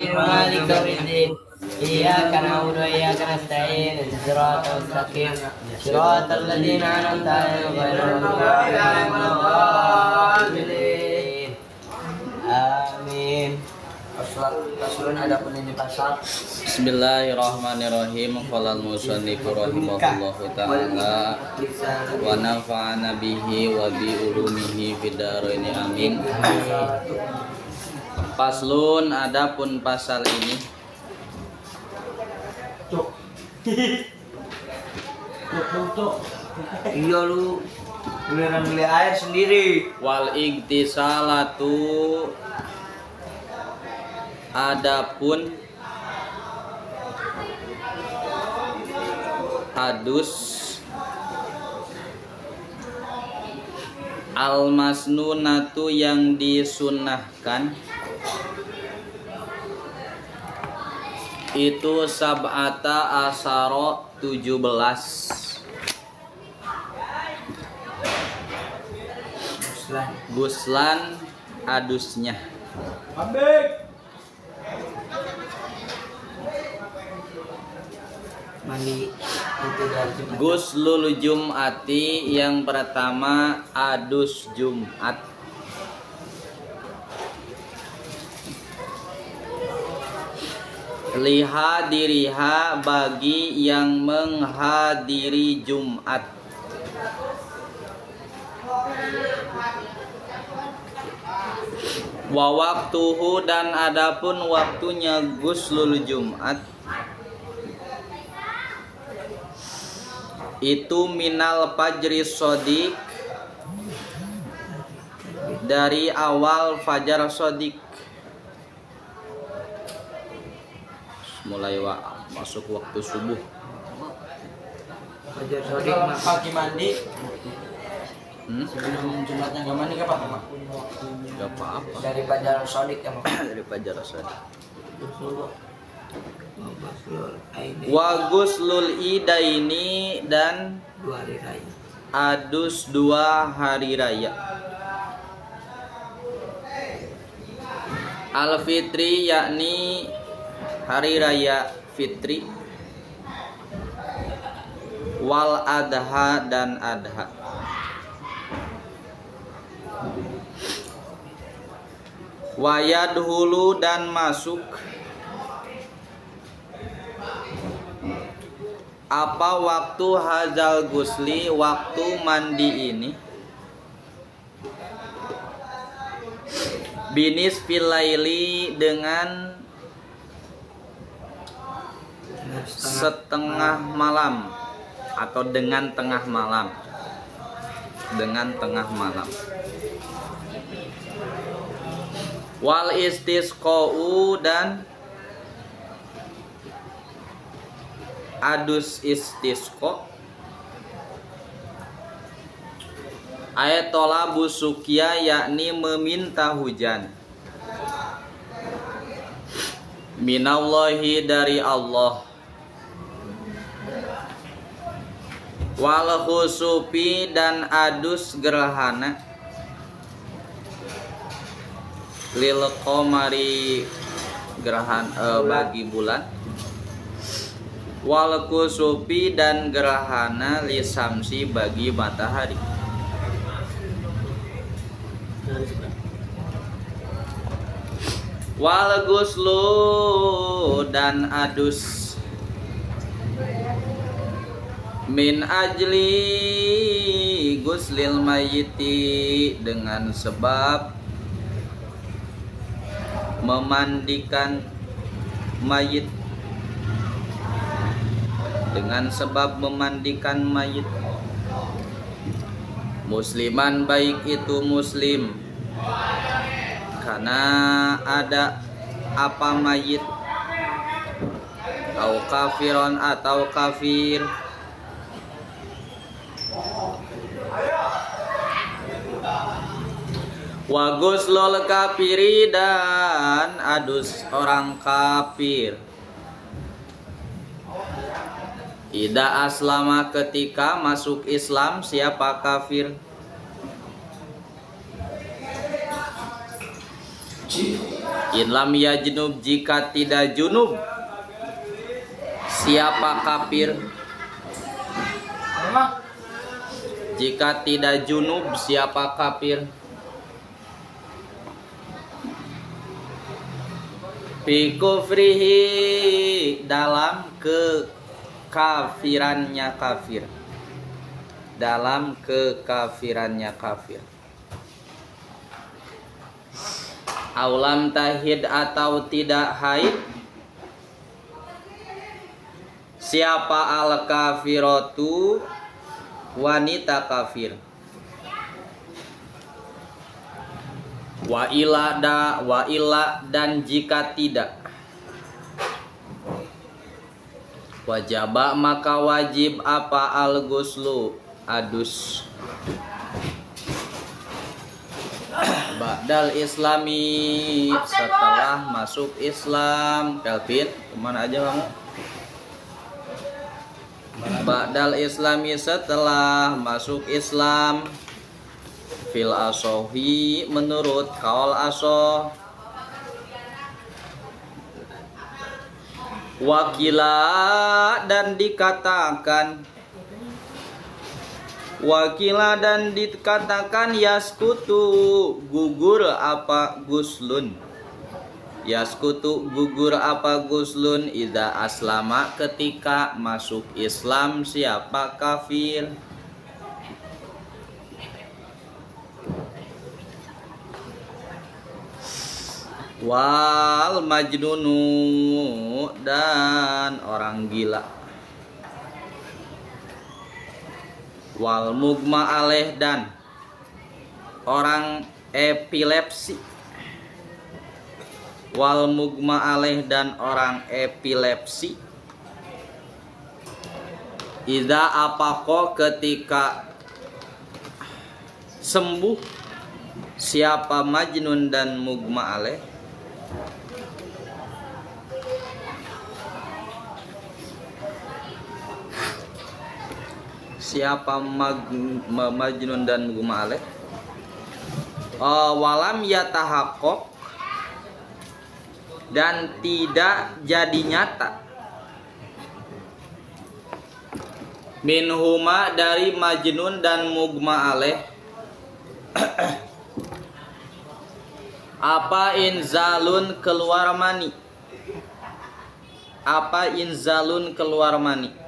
مالك يوم الدين إياك نعبد وإياك نستعين اهدنا الصراط المستقيم صراط الذين أنعمت عليهم غير المغضوب عليهم ولا الضالين آمين. Paslon adapun ini pasal. Bismillahirrahmanirrahim. Qala al-musannifu rahimahullahu ta'ala wa nafa'ana bihi wa bi ulumihi fid dharain amin. Paslun adapun pasal ini Iya lu beneran beli air sendiri. wal igtisalatu adapun adus al-masnunatu yang disunnahkan itu sab'ata asaro 17 guslan adusnya. Mandi itu dari Jumat. Guslul Jum'ati yang pertama adus Jumat. Liha diriha bagi yang menghadiri Jumat. Wa waktuhu dan adapun waktunya guslul Jumat itu minal fajri shodiq dari awal fajar shodiq mulai masuk waktu subuh. Fajar shodiq pagi mandi. Sebelum Jumatnya nggak mandi nggak apa-apa. Gak apa-apa. Dari fajar shodiq ya Mak? Dari fajar shodiq. Wa Guslul idaini dan 2 hari raya. adus 2 hari raya. Al-fitri yakni hari raya fitri. Wal adha dan adha. Wayadhulu dan masuk apa waktu hazal gusli waktu mandi ini binis filaili dengan setengah malam atau dengan tengah malam, dengan tengah malam. Wal istisqa'u dan adus istisqa ayat tolabu suqya yakni meminta hujan minallahi dari Allah. Wal khusufi dan adus gerhana lil qamari gerhana bagi bulan. Wal kusufi dan gerhana lisamsi bagi matahari. Wal guslu dan adus min ajli guslil mayyiti dengan sebab memandikan mayit, dengan sebab memandikan mayit. Musliman baik itu muslim karena ada apa mayit, atau kafiron atau kafir. Wa guslul kafiri dan adus orang kafir. Ida aslama ketika masuk Islam siapa kafir. In lam yajnub, jika tidak junub. Siapa kafir? Jika tidak junub, siapa kafir? Fi kufrihi, dalam kekafirannya kafir. Dalam kekafirannya kafir. Aulam tahid, atau tidak haid. Siapa al kafiratu, wanita kafir. Wa ila dan jika tidak. Wajaba, maka wajib apa al ghuslu, adus. Ba'dal islami, setelah masuk Islam. Kelvin, kemana aja kamu? Ba'dal islami, setelah masuk Islam. Fil asohi, menurut kaul asoh. Wakila, dan dikatakan. Wakila, dan dikatakan yaskutu, gugur apa guslun. Yaskutu, gugur apa guslun. Idza aslama, ketika masuk Islam siapa kafir. Wal majnunu, dan orang gila. Wal mugma alaih, dan orang epilepsi. Wal mugma alaih, dan orang epilepsi. Idza apako, ketika sembuh siapa majnun dan mugma alaih. Siapa majnun dan mugma alaih. Walam yatahaqqaq, dan tidak jadi nyata. Minhuma, dari majnun dan mugma alaih. Apa inzalun, keluar mani. Apa inzalun, keluar mani.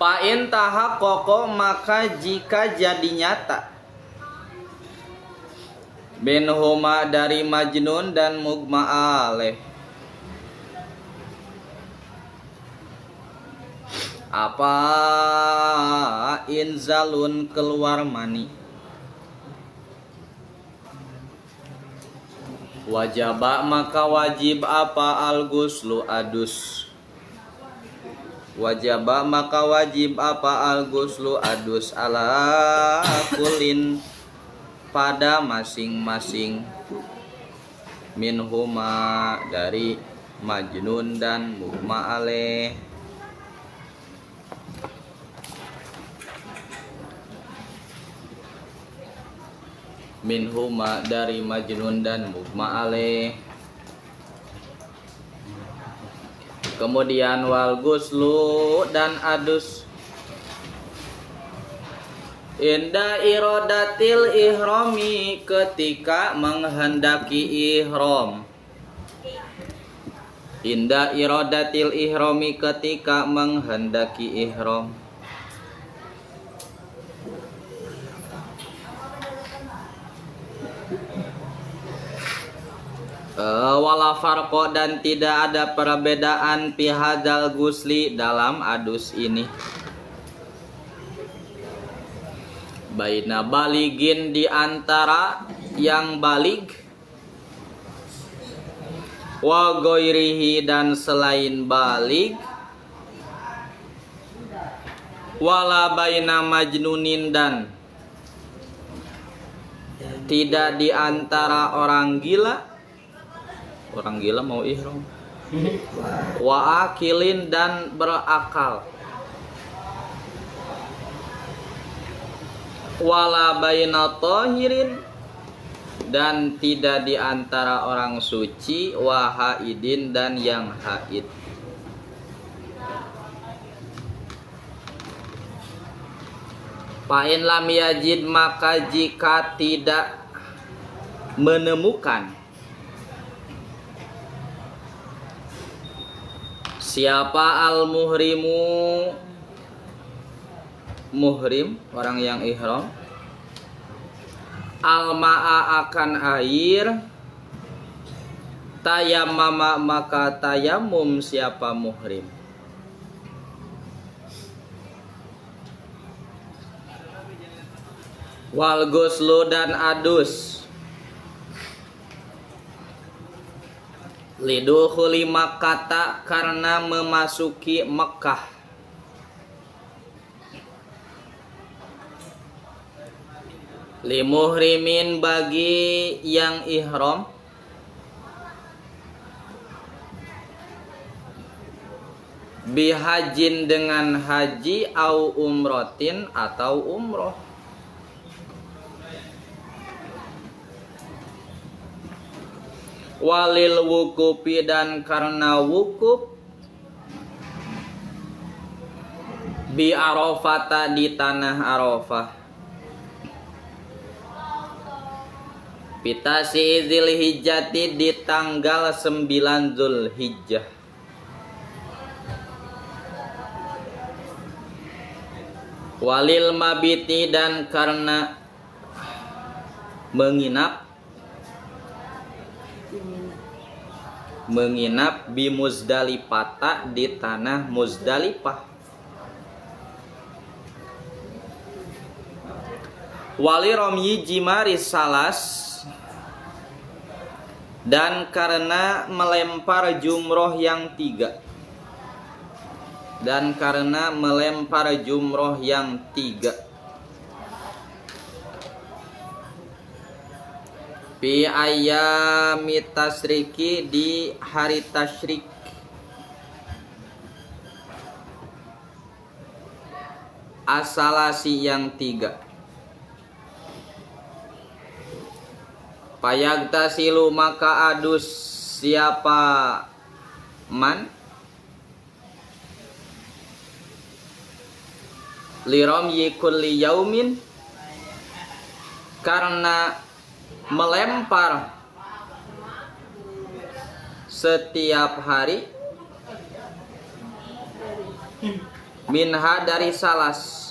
Fa'in tahaqqaqo, maka jika jadi nyata. Minhuma, dari majnun dan mugma alaih. Apa inzalun, keluar mani. Wajaba, maka wajib apa al ghuslu, adus. Wajaba, maka wajib apa al ghuslu, adus. Ala kulin, pada masing-masing. Minhuma, dari majnun dan mugma alaih. Minhuma, dari majnun dan mugma alaih. Kemudian wal ghuslu, dan adus. Inda irodatil ihrami, ketika menghendaki ihram. Inda irodatil ihrami, ketika menghendaki ihram. Wala farqo, dan tidak ada perbedaan fi hadzal ghusli, dalam adus ini. Baina baligin, di antara yang balig. Wa ghairihi, dan selain balig. Wala baina majnunin, dan tidak di antara orang gila. Orang gila mau ihram. Wa akilin, dan berakal. Wala baina tahirin, dan tidak di antara orang suci, wa haidin dan yang haid. Fa'in lam yajid, maka jika tidak menemukan siapa al-muhrimu, muhrim, orang yang ihram, al-ma'a akan air, tayammama maka tayamum siapa muhrim. Wal ghuslu dan adus, lidukhuli Makkah karena memasuki Mekah. Limuhrimin bagi yang ihram, bihajin dengan haji, au umrotin atau umroh. Walil wukufi dan karena wukuf, bi Arafata di tanah Arafah. Pitasi Dzulhijjati di tanggal 9 Dzulhijjah. Walil mabiti dan karena menginap bi Muzdalifah di tanah Muzdalifah. Wali romyi jimaris salas dan karena melempar jumroh yang 3, dan karena melempar jumroh yang 3. Fi ayyami tasriki di hari tasyrik. Asalasi yang 3. Payagtasilu maka adus siapa man, liramyi kulli yaumin karena melempar setiap hari, minha dari salas,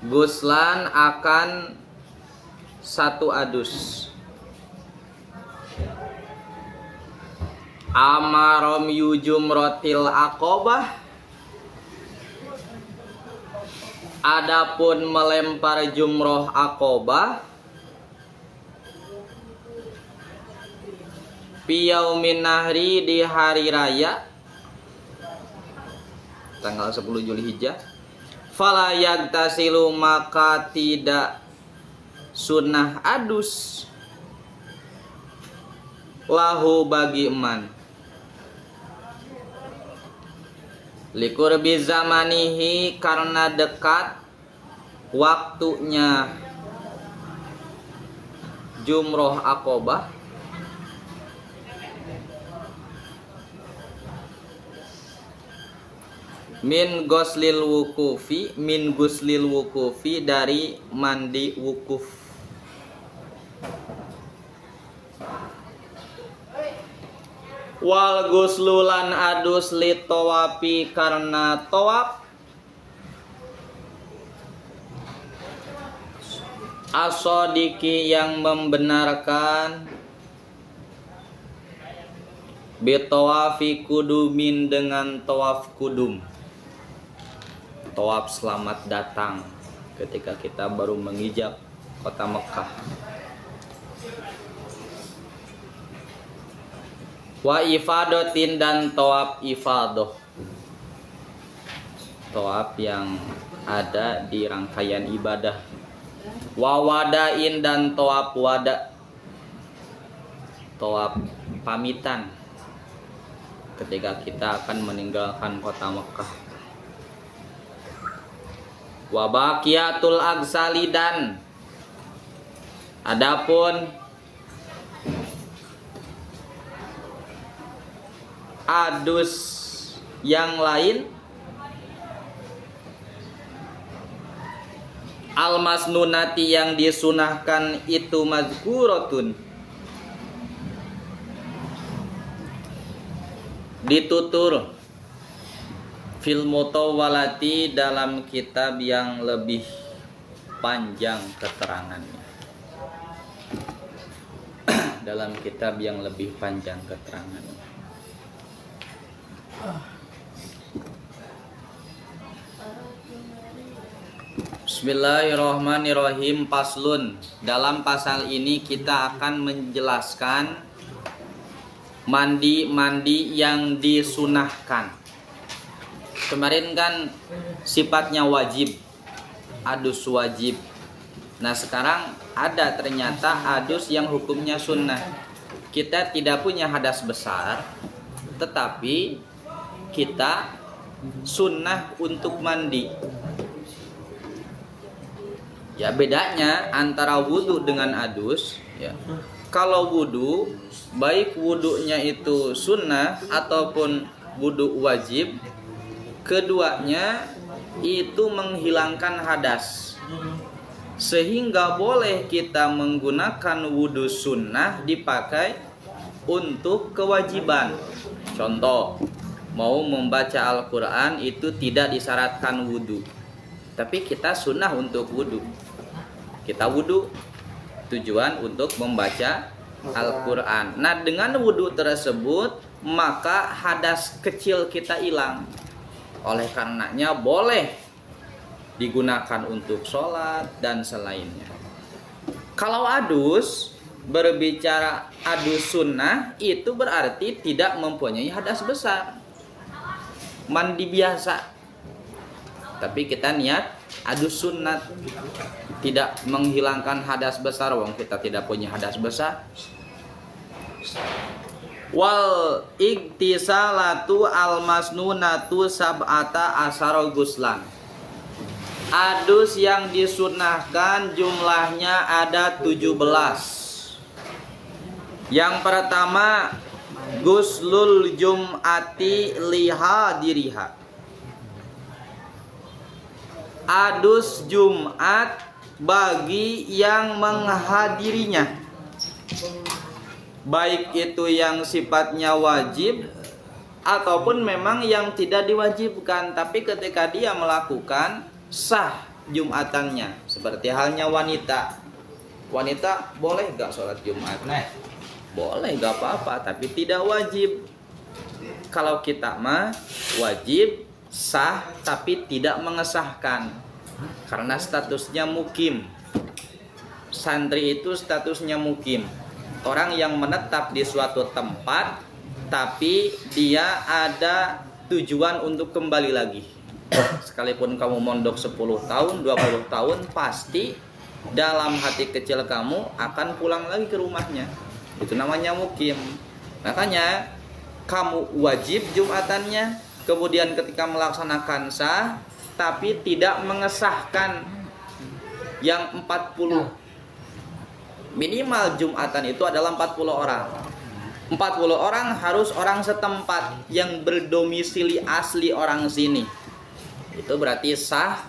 guslan akan 1 adus. Amarom yujumrotil aqobah, adapun melempar jumroh aqobah, piyaumin nahri di hari raya tanggal 10 Dzulhijjah. Fala yagtasilu maka tidak sunnah adus, lahu bagi man, likurbi zamanihi karena dekat waktunya jumroh aqobah, min guslil wukufi dari mandi wukuf. Wal guslulan adus li tawafi karena tawaf, asodiki yang membenarkan, bitawafi kudumin dengan tawaf kudum, tawaf selamat datang ketika kita baru mengijab kota Mekah. Wa ifadotin dan tawaf ifadoh, tawaf yang ada di rangkaian ibadah. Wa wadain dan tawaf wada, tawaf pamitan ketika kita akan meninggalkan kota Mekah. Wa baqiyatul agsali, dan adapun adus yang lain al-masnunati yang disunahkan itu mazkuratun, ditutur fil mutawwalati dalam kitab yang lebih panjang keterangannya. Dalam kitab yang lebih panjang keterangannya. Bismillahirrahmanirrahim. Paslun. Dalam pasal ini kita akan menjelaskan mandi yang disunahkan. Kemarin kan sifatnya wajib, adus wajib. Nah sekarang ada ternyata adus yang hukumnya sunnah. Kita tidak punya hadas besar, tetapi kita sunnah untuk mandi. Ya bedanya antara wudhu dengan adus, ya. Kalau wudhu, baik wudhunya itu sunnah ataupun wudhu wajib, keduanya itu menghilangkan hadas, sehingga boleh kita menggunakan wudhu sunnah dipakai untuk kewajiban. Contoh, mau membaca Al-Quran itu tidak disyaratkan wudhu, tapi kita sunnah untuk wudhu. Kita wudhu tujuan untuk membaca Al-Quran. Nah dengan wudhu tersebut maka hadas kecil kita hilang. Oleh karenanya boleh digunakan untuk sholat dan selainnya. Kalau adus, berbicara adus sunnah, itu berarti tidak mempunyai hadas besar, mandi biasa. Tapi kita niat adus sunnat, tidak menghilangkan hadas besar, wong kita tidak punya hadas besar. Wal iktisalatu al-masnunatu sab'ata asara guslan. Adus yang disunahkan jumlahnya ada 17. Yang pertama, guslul jum'ati liha diriha. Adus Jumat bagi yang menghadirinya, baik itu yang sifatnya wajib ataupun memang yang tidak diwajibkan, tapi ketika dia melakukan sah Jumatannya. Seperti halnya wanita. Wanita boleh gak sholat Jumat? Boleh, gak apa-apa, tapi tidak wajib. Kalau kita mah wajib, sah, tapi tidak mengesahkan, karena statusnya mukim. Santri itu statusnya mukim, orang yang menetap di suatu tempat tapi dia ada tujuan untuk kembali lagi. Sekalipun kamu mondok 10 tahun, 20 tahun, pasti dalam hati kecil kamu akan pulang lagi ke rumahnya. Itu namanya mukim. Makanya kamu wajib Jumatannya, kemudian ketika melaksanakan sah, tapi tidak mengesahkan yang 40. Minimal Jumatan itu adalah 40 orang. 40 orang harus orang setempat yang berdomisili asli orang sini. Itu berarti sah,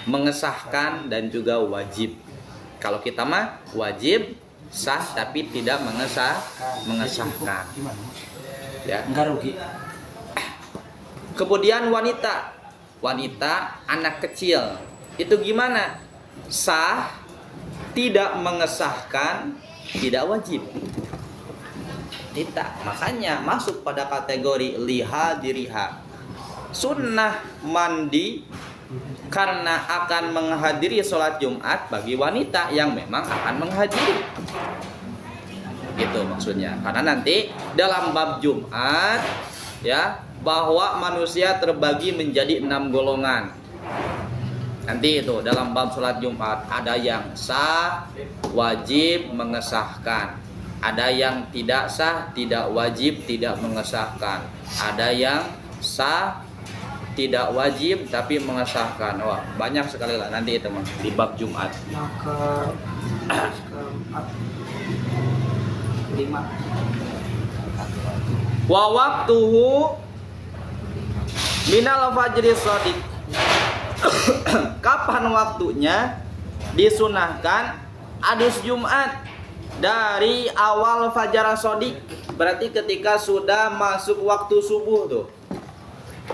mengesahkan, dan juga wajib. Kalau kita mah wajib, sah, tapi tidak mengesahkan. Ya. Enggak rugi. Kemudian wanita anak kecil itu gimana? Sah, tidak mengesahkan, tidak wajib. Tidak, makanya masuk pada kategori liha diriha. Sunnah mandi karena akan menghadiri sholat Jumat bagi wanita yang memang akan menghadiri. Gitu maksudnya. Karena nanti dalam bab Jumat, ya, bahwa manusia terbagi menjadi 6 golongan. Nanti itu dalam bab sholat Jumat ada yang sah, wajib, mengesahkan. Ada yang tidak sah, tidak wajib, tidak mengesahkan. Ada yang sah, tidak wajib tapi mengesahkan. Wah, banyak sekali lah nanti itu mah di bab Jumat. Yang keempat, lima. Wa waqtuhu minal fajri shadiq. Kapan waktunya disunahkan adus Jumat? Dari awal fajar shadiq. Berarti ketika sudah masuk waktu subuh tuh.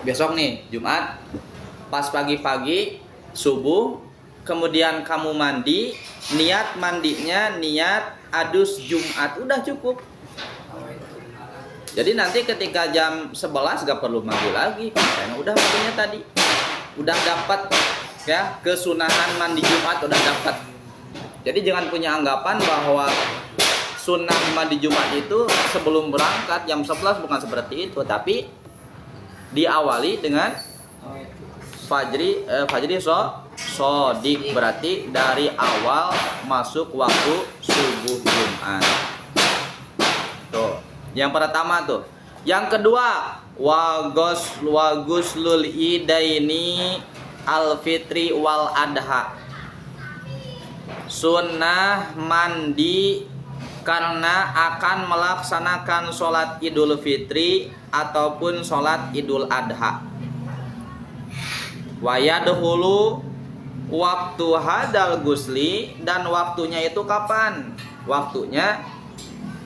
Besok nih Jumat, pas pagi-pagi subuh, kemudian kamu mandi, niat mandinya niat adus Jumat, udah cukup. Jadi nanti ketika jam 11 gak perlu mandi lagi, karena udah mandinya tadi, udah dapat ya kesunahan mandi Jumat, udah dapat. Jadi jangan punya anggapan bahwa sunnah mandi Jumat itu sebelum berangkat jam 11, bukan seperti itu, tapi diawali dengan fajri shadiq, berarti dari awal masuk waktu subuh Jumat. Tuh, yang pertama tuh. Yang kedua, waguslul idaini al-fitri wal adha. Sunnah mandi karena akan melaksanakan sholat Idul Fitri ataupun sholat Idul Adha. Wa yadkhulu waktu hadal gusli, dan waktunya itu kapan? Waktunya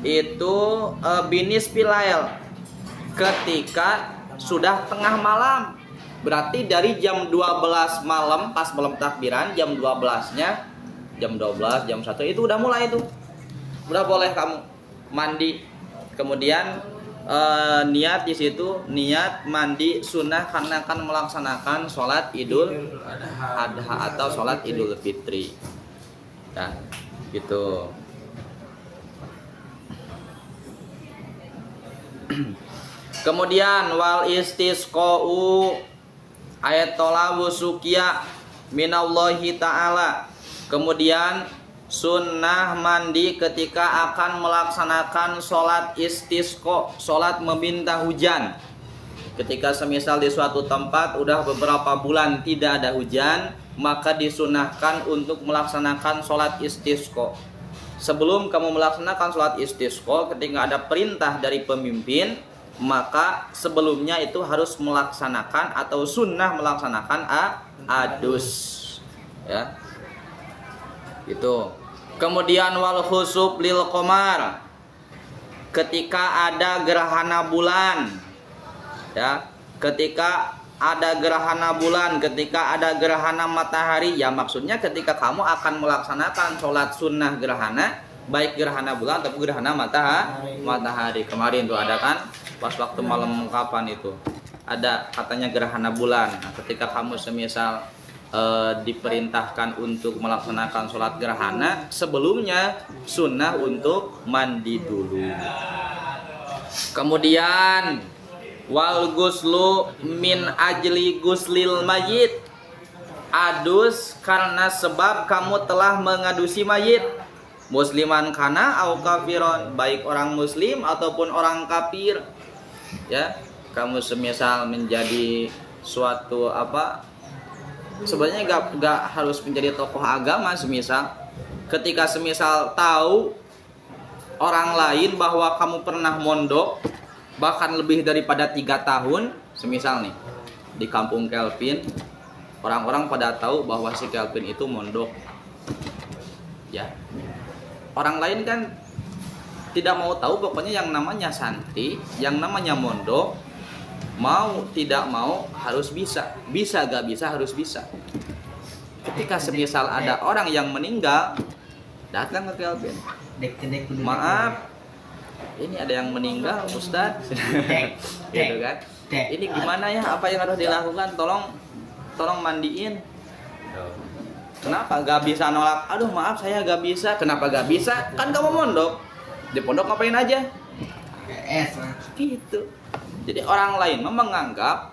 itu binis pilail, ketika sudah tengah malam. Berarti dari jam 12 malam, pas malam takbiran, jam 12-nya, jam 12, jam 1 itu udah mulai itu. Udah boleh kamu mandi, kemudian niat di situ, niat mandi sunnah karena akan melaksanakan sholat Idul Adha atau sholat Idul Fitri. Nah, gitu. Kemudian wal istisqa'u ayat tolawu sukiya minallahi ta'ala. Kemudian sunnah mandi ketika akan melaksanakan sholat istisqa, sholat meminta hujan. Ketika semisal di suatu tempat udah beberapa bulan tidak ada hujan, maka disunahkan untuk melaksanakan sholat istisqa. Sebelum kamu melaksanakan sholat istisqa, ketika ada perintah dari pemimpin, maka sebelumnya itu harus melaksanakan atau sunnah melaksanakan adus, ya. Itu. Kemudian wal khusuf lil qamar, ketika ada gerhana bulan, ya, ketika ada gerhana bulan, ketika ada gerhana matahari, ya maksudnya ketika kamu akan melaksanakan sholat sunnah gerhana, baik gerhana bulan ataupun gerhana matahari. Kemarin tuh ada kan, pas waktu malam kapan itu ada katanya gerhana bulan. Nah, ketika kamu semisal diperintahkan untuk melaksanakan sholat gerhana, sebelumnya sunnah untuk mandi dulu. Kemudian wal guslu min ajli guslil mayit, adus karena sebab kamu telah mengadusi mayit, musliman kana au kafiron, baik orang muslim ataupun orang kafir, ya. Kamu semisal menjadi suatu sebenarnya gak harus menjadi tokoh agama, semisal ketika semisal tahu orang lain bahwa kamu pernah mondok bahkan lebih daripada 3 tahun, semisal nih di kampung Kelvin, orang-orang pada tahu bahwa si Kelvin itu mondok, ya. Orang lain kan tidak mau tahu, pokoknya yang namanya santri, yang namanya mondok, mau tidak mau harus bisa gak bisa harus bisa. Ketika semisal ada orang yang meninggal, datang ke Kelvin, maaf, ini ada yang meninggal Ustadz, gitu kan, ini gimana ya, apa yang harus dilakukan, tolong mandiin. Kenapa gak bisa nolak? Aduh maaf saya gak bisa. Kenapa gak bisa? Kan kamu mondok, di pondok ngapain aja gitu. Jadi orang lain menganggap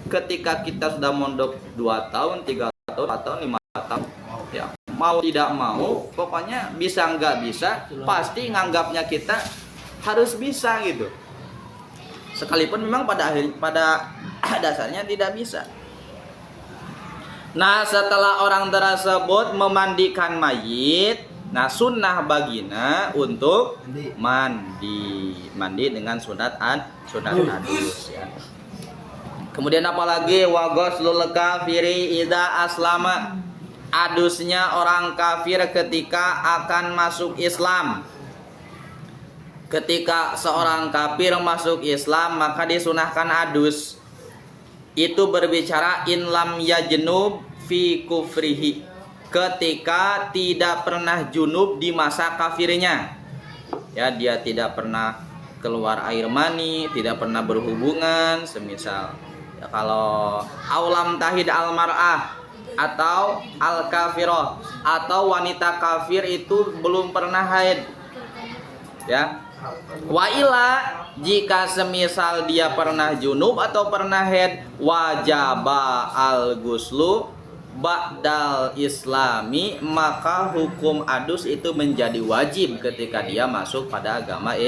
ketika kita sudah mondok 2 tahun, 3 tahun, 4 tahun, 5 tahun, ya, mau tidak mau, pokoknya bisa nggak bisa, pasti nganggapnya kita harus bisa gitu. Sekalipun memang pada dasarnya tidak bisa. Nah, setelah orang tersebut memandikan mayit, nah sunnah bagina untuk mandi dengan sunat adus ya. Kemudian apalagi wa ghuslul kafiri idza aslama, adusnya orang kafir ketika akan masuk Islam. Ketika seorang kafir masuk Islam maka disunahkan adus. Itu berbicara in lam yajnub fi kufrihi, ketika tidak pernah junub di masa kafirnya. Ya, dia tidak pernah keluar air mani, tidak pernah berhubungan, semisal ya, kalau aulam tahid al mar'ah atau al kafirah, atau wanita kafir itu belum pernah haid. Ya. Wa ila, jika semisal dia pernah junub atau pernah haid, wajaba al guslu ba'dal islami, maka hukum adus itu menjadi wajib ketika dia masuk pada agama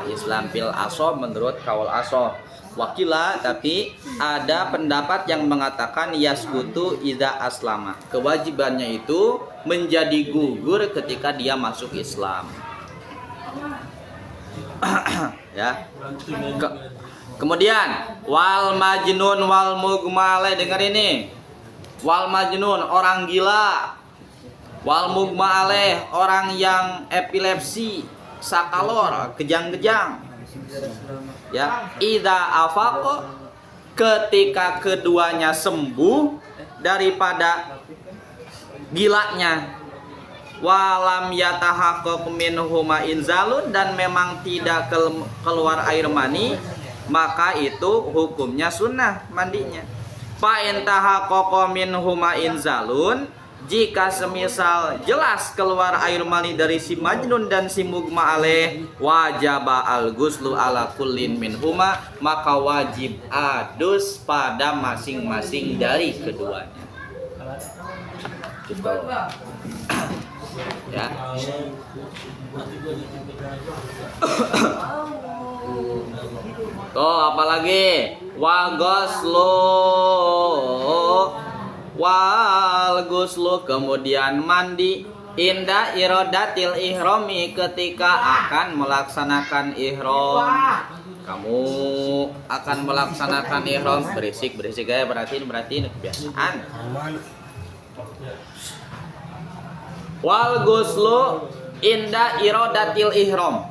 Islam fil asoh, menurut kaul asoh. Wakila, tapi ada pendapat yang mengatakan yaskutu idza aslama, kewajibannya itu menjadi gugur ketika dia masuk Islam. Ya. Kemudian wal majnun wal mugmale, dengar ini. Wal majnun orang gila, wal mugmale orang yang epilepsi, sakalor, kejang-kejang. Ya, idza afaqo, ketika keduanya sembuh daripada gilanya. Walam yatahaqqaq minhuma inzalun, dan memang tidak keluar air mani, maka itu hukumnya sunnah mandinya. Fa in tahaqqaqa minhuma inzalun, jika semisal jelas keluar air mani dari si majnun dan si mugma alaih, wajaba al ghuslu ala kullin minhuma, maka wajib adus pada masing-masing dari keduanya. Gitu. Ya. Tuh, apalagi wa ghuslu, kemudian mandi inda irodatil ihrami, ketika akan melaksanakan ihram. Kamu akan melaksanakan ihram, berisik ya, berarti kebiasaan. Wal ghuslu inda irodatil ihram,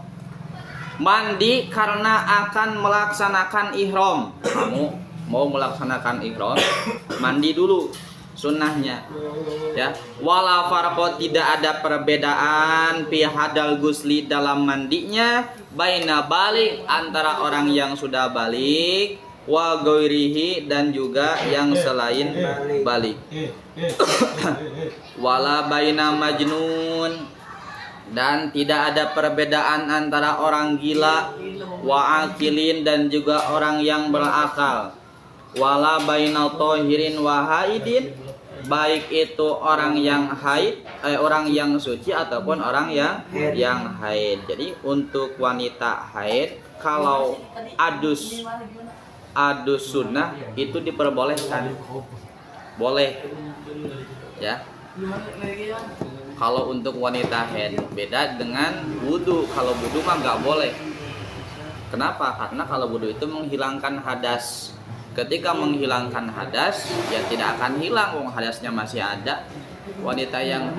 mandi karena akan melaksanakan ihram. Kamu mau melaksanakan ihram, mandi dulu, sunnahnya. Ya, wala farqo, tidak ada perbedaan fi hadal ghusli, dalam mandinya, baina balik, antara orang yang sudah balik, wa ghairihi, dan juga yang selain balik. Wala baina majnun, dan tidak ada perbedaan antara orang gila, wa akilin, dan juga orang yang berakal. Wala baina tohirin wa haidin, baik itu orang yang haid, orang yang suci ataupun orang yang haid. Jadi untuk wanita haid, kalau adus sunnah itu diperbolehkan, boleh. Ya. Kalau untuk wanita haid, beda dengan wudu. Kalau wudu mah nggak boleh. Kenapa? Karena kalau wudu itu menghilangkan hadas. Ketika menghilangkan hadas, ya tidak akan hilang, wong hadasnya masih ada. Wanita yang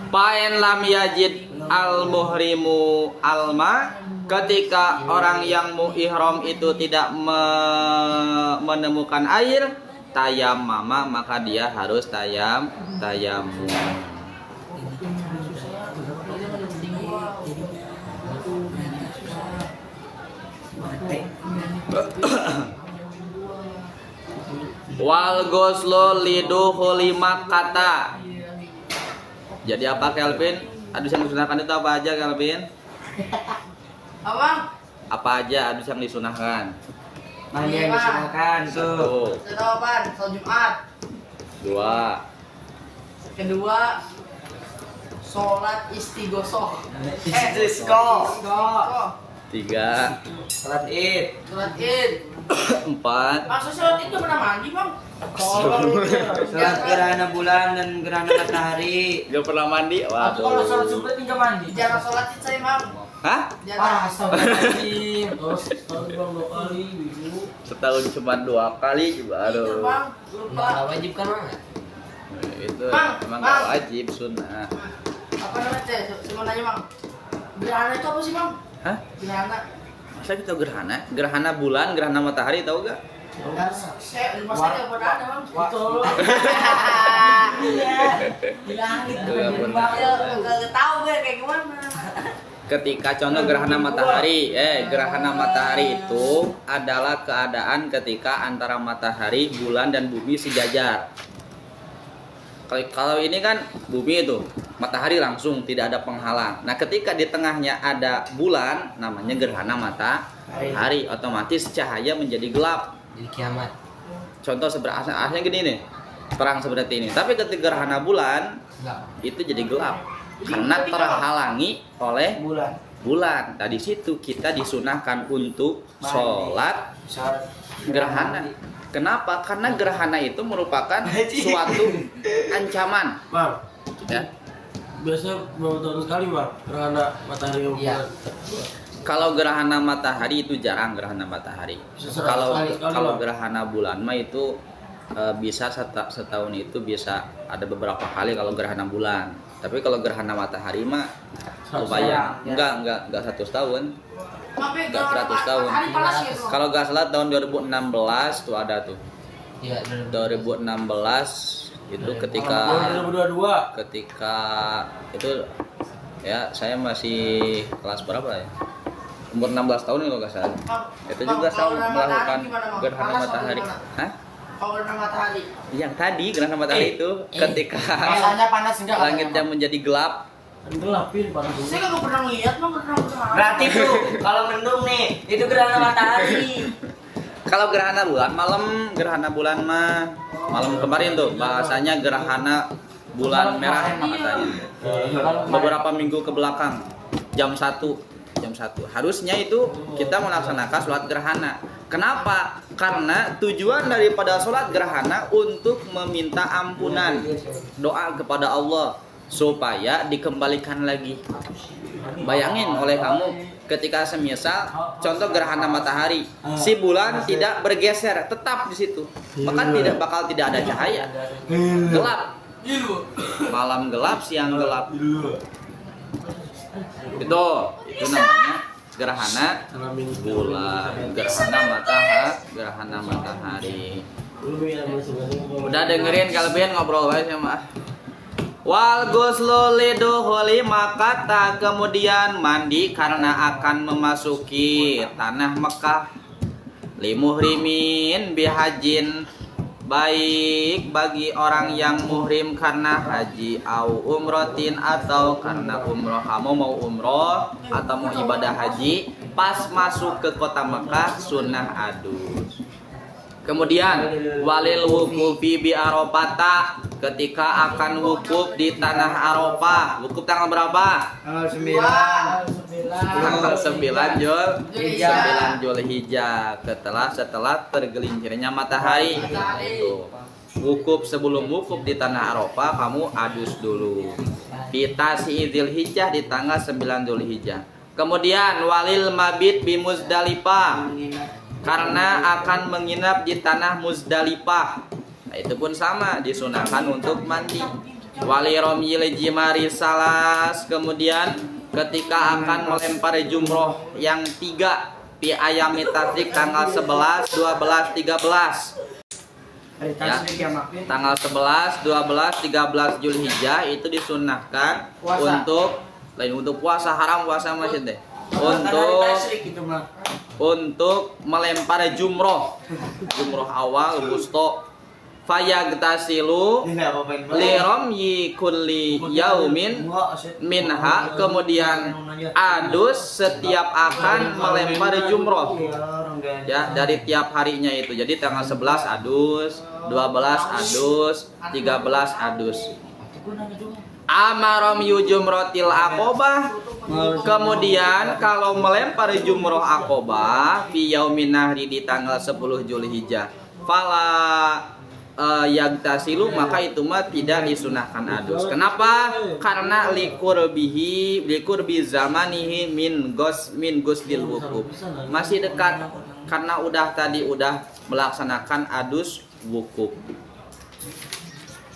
paen lam yajid al muhrimu alma, ketika orang yang muihram itu tidak menemukan air, tayammama, maka dia harus tayammum. Wal ghuslu lidukhuli Makkah. Jadi apa, Kelvin? Adus yang disunahkan itu apa aja, Kelvin? Apa aja adus yang disunahkan? Mandi yang disunahkan tuh. Satu Jumat. Kedua, sholat istighosoh. 3, Salat Id. Sholat Id. 4, Maksud sholat Id pernah mandi, Bang? Salat gerhana bulan dan gerhana matahari. gak pernah mandi. Atau kalau sholat Waduh. subuh tinggal mandi. Jarang sholat Id saya, Bang. Hah? Jarang. Astagfirullahaladzim. Terus setahun bang 2 kali, Ibu. Setahun cuma 2 kali juga. Itu, Aduh. Bang. Lupa. Nggak wajib kan Bang? Itu Bang, emang Bang. gak wajib, sunnah. Apa namanya, Teh? Cuma nanya, Bang. Gerhana itu apa sih, Bang? Hah? Gerhana. Masa kita gerhana? Gerhana bulan, gerhana matahari tahu gak? Saya rumah saya pernah ada, Bang. Itu. Iya. Di langit. Itu nggak pernah. Ya, nggak tahu gue kayak gimana. Ketika contoh gerhana matahari, gerhana matahari itu adalah keadaan ketika antara matahari, bulan dan bumi sejajar. Kalau ini kan bumi itu, matahari langsung tidak ada penghalang. Nah, ketika di tengahnya ada bulan, namanya gerhana matahari, otomatis cahaya menjadi gelap. Jadi kiamat. Contoh aslinya gini nih, terang seperti ini. Tapi ketika gerhana bulan Enggak. itu jadi gelap karena terhalangi oleh Bulan. bulan. Nah, di situ kita disunahkan untuk sholat Salat gerhana. Kenapa? Karena gerhana itu merupakan suatu ancaman. Bang, Ya. biasanya berapa tahun sekali bang? Gerhana matahari yang Iya. bulan. Kalau gerhana matahari itu jarang gerhana matahari. Bisa Kalau sekali, kalau Bang. gerhana bulan mah itu bisa setahun itu bisa ada beberapa kali kalau gerhana bulan. Tapi kalau gerhana matahari mah lumayan. Enggak 100 tahun. Tapi Nggak 100 tahun. Hari panas ya, Bro. Kalau nggak salah tahun 2016 tuh ada tuh. Iya, 2016 itu ketika 2022. itu ya saya masih kelas berapa ya? Umur 16 tahun kalau nggak salah. Itu juga saya melakukan gerhana matahari. Hah? Kalau gerhana matahari. Yang tadi gerhana matahari itu ketika Rasanya panas enggak? langitnya menjadi gelap. Gelapin panas dulu. Saya kagak pernah ngeliat bang gerhana matahari. Berarti tuh kalau mendung nih, itu gerhana matahari. Kalau gerhana bulan malam, gerhana bulan mah malam kemarin tuh bahasanya gerhana bulan merah katanya. Beberapa minggu ke belakang jam 1 harusnya itu kita melaksanakan sholat gerhana. Kenapa? Karena tujuan daripada sholat gerhana untuk meminta ampunan, doa kepada Allah supaya dikembalikan lagi. Bayangin oleh kamu ketika semisal contoh gerhana matahari, si bulan tidak bergeser, tetap di situ, maka tidak ada cahaya, gelap, malam gelap, siang gelap. Itu namanya gerhana bulan, gerhana matahari. Udah dengerin kalian ngobrol aja sama wal ghuslu liduhuli, maka tak kemudian mandi karena akan memasuki tanah Mekah. Limuhrimin bihajin, baik bagi orang yang muhrim karena haji, au umrotin atau karena umroh. Kamu mau umroh atau mau ibadah haji, pas masuk ke kota Mekah sunnah adus. Kemudian walil wukufi bi Arafah, ketika akan wukuf di tanah Arafah. Wukuf tanggal berapa? Tanggal 9. Tanggal 9 Zulhijjah, setelah tergelincirnya matahari. Tuh. Wukuf, sebelum wukuf di tanah Arafah kamu adus dulu. Kita si Zulhijjah di tanggal 9 Zulhijjah. Kemudian walil mabit bi Muzdalifah, karena akan menginap di tanah Muzdalifah. Nah, itu pun sama, disunahkan untuk mandi. Wali romyil jimari salas, kemudian ketika akan melempar jumroh yang 3 di ayami tasrik tanggal 11, 12, 13. Ya, tanggal 11, 12, 13 Zulhijjah itu disunahkan untuk puasa, haram puasa masjid deh. Untuk melempar jumroh awal wusto, fayagtasilu liramyi kulli yaumin minha, kemudian adus setiap akan melempar jumroh ya dari tiap harinya itu. Jadi tanggal 11 adus, 12 adus, 13 adus. Amarom yujumrotil akobah. Kemudian kalau melempar jumroh akobah fi yaumin nahri di tanggal 10 Zulhijjah, fala yagtasilu, maka itu mah tidak disunahkan adus. Kenapa? Karena likurbi zamanihi min gusdil wukuf. Masih dekat karena udah melaksanakan adus wukuf.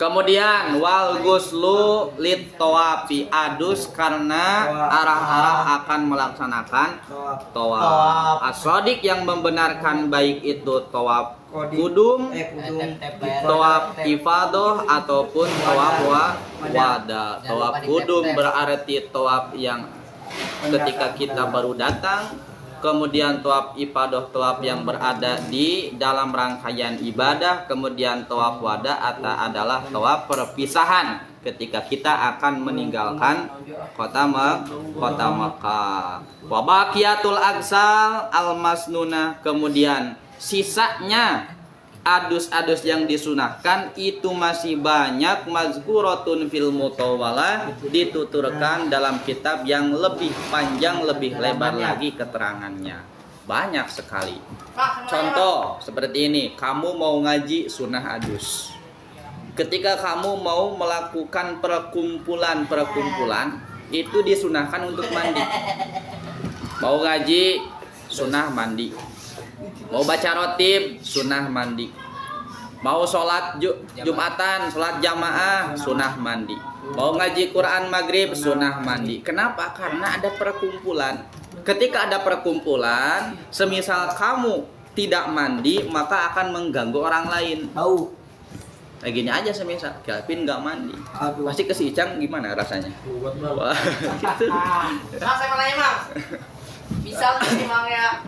Kemudian wal guslu lit tawafi, adus karena arah-arah akan melaksanakan tawaf. As-shadiq yang membenarkan baik itu tawaf kudum, tawaf ifadah ataupun tawaf wada. Tawaf kudum berarti tawaf yang ketika kita baru datang. Kemudian tawaf ifadah, tawaf yang berada di dalam rangkaian ibadah. Kemudian tawaf wada adalah tawaf perpisahan ketika kita akan meninggalkan kota Makkah. Wa baqiyatul aksal al masnunah, kemudian sisanya adus-adus yang disunahkan itu masih banyak. Mazkuratun fil mutawwalah, dituturkan dalam kitab yang lebih panjang, lebih lebar lagi keterangannya. Banyak sekali. Contoh seperti ini, kamu mau ngaji sunnah adus. Ketika kamu mau melakukan perkumpulan itu disunahkan untuk mandi. Mau ngaji sunnah mandi. Mau baca rotib, sunnah mandi. Mau sholat Jumatan, sholat jamaah, sunnah mandi. Mau ngaji Quran maghrib, sunnah mandi. Kenapa? Karena ada perkumpulan. Ketika ada perkumpulan, semisal kamu tidak mandi, maka akan mengganggu orang lain. Kayak gini aja semisal Kelvin nggak mandi, pasti ke si Icang gimana rasanya? Wah, gitu. Mang, saya mau nanya mang, misal gini mang ya,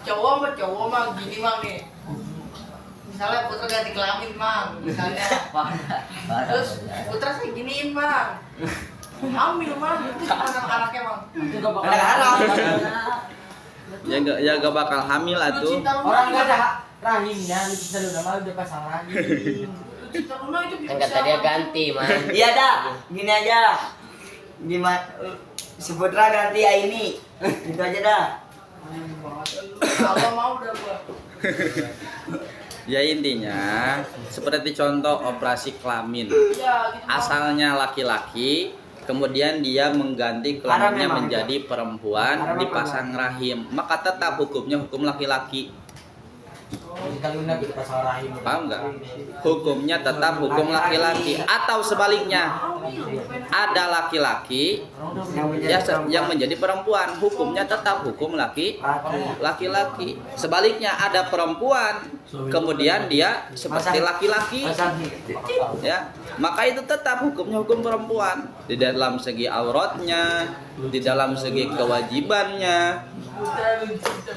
cowok mah gini mang nih. Misalnya Putra ganti kelamin mang, misalnya. Terus Putra saya giniin mang, hamil mang, itu gimana anaknya mang? Ya gak bakal hamil atuh. Orang nggak ada rahimnya, bisa udah pasang rahim. Kan kata dia ganti man. Iya dah, gini aja. Gimana? Si Putra ganti ya ini. Itu aja dah. Kalau mau udah gua. Ya intinya seperti contoh operasi kelamin. Ya, gitu. Asalnya laki-laki, kemudian dia mengganti kelaminnya menjadi perempuan, dipasang rahim, maka tetap hukumnya hukum laki-laki. Paham nggak? Hukumnya tetap hukum laki-laki. Atau sebaliknya, ada laki-laki yang menjadi perempuan, hukumnya tetap hukum laki-laki. Sebaliknya ada perempuan, kemudian dia seperti laki-laki, ya, maka itu tetap hukumnya hukum perempuan di dalam segi auratnya, di dalam segi kewajibannya.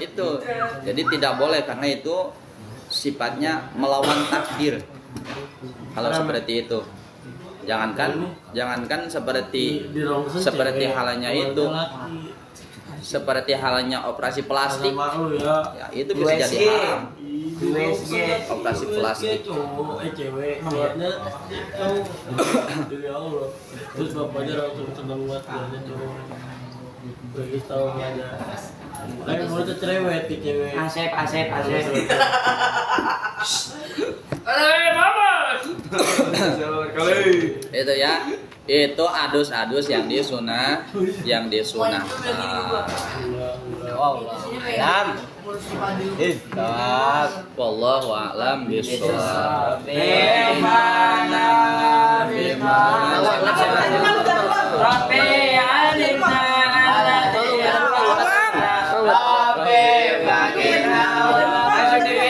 Itu jadi tidak boleh, karena itu sifatnya melawan takdir. Kalau seperti itu, jangankan seperti halnya itu, seperti halnya operasi plastik, ya itu bisa jadi haram. Operasi plastik. Terus bapaknya langsung senang banget bagi tahu aja. Ayo mulai cerewet ke cewek. Asep. Mama. Itu ya, itu adus-adus yang disunahkan. Wow, alam. Wallahu a'lam bishawab. Rabbi